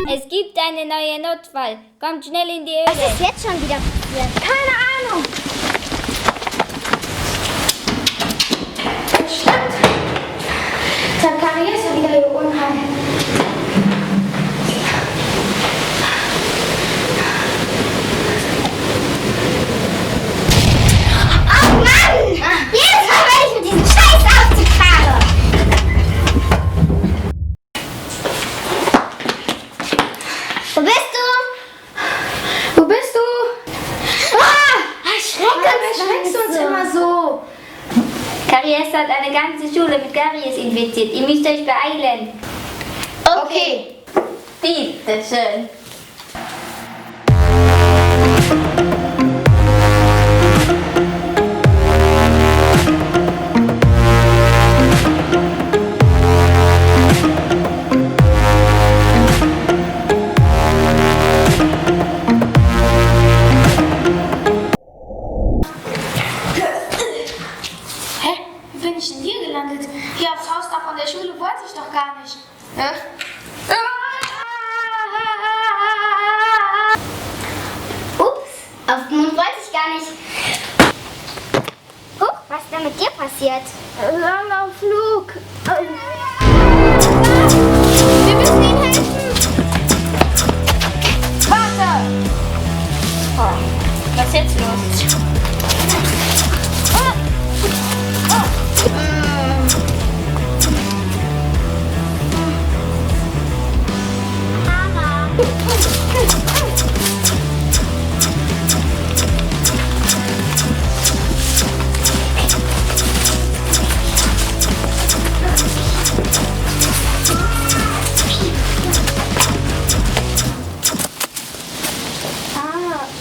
Es gibt einen neuen Notfall. Kommt schnell in die Höhle. Was ist jetzt schon wieder passiert? Keine Ahnung. Stimmt. Zakaria ist ja wieder hier Unheil. Oh Mann! Jedes Mal, wenn ich mit diesem scheiß Aufzug fahre. Wo bist du? Wo bist du? Erschreckst uns immer so. Karies hat eine ganze Schule mit Karies infiziert. Ihr müsst euch beeilen. Okay. Bitte schön. Wie bin ich denn hier gelandet? Hier aufs Hausdach von der Schule wollte ich doch gar nicht. Ja? Ups, auf den Mond wollte ich gar nicht. Was ist denn mit dir passiert? Langer Flug. Wir müssen ihm helfen. Warte! Oh, was ist jetzt los?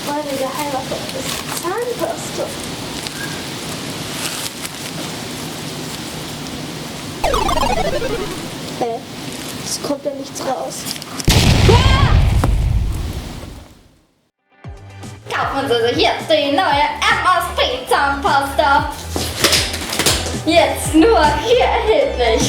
Meine Geheimwaffe ist Zahnpasta. Es kommt ja nichts raus. Kaufen Sie sich jetzt die neue MSP Zahnpasta. Jetzt nur hier erhältlich.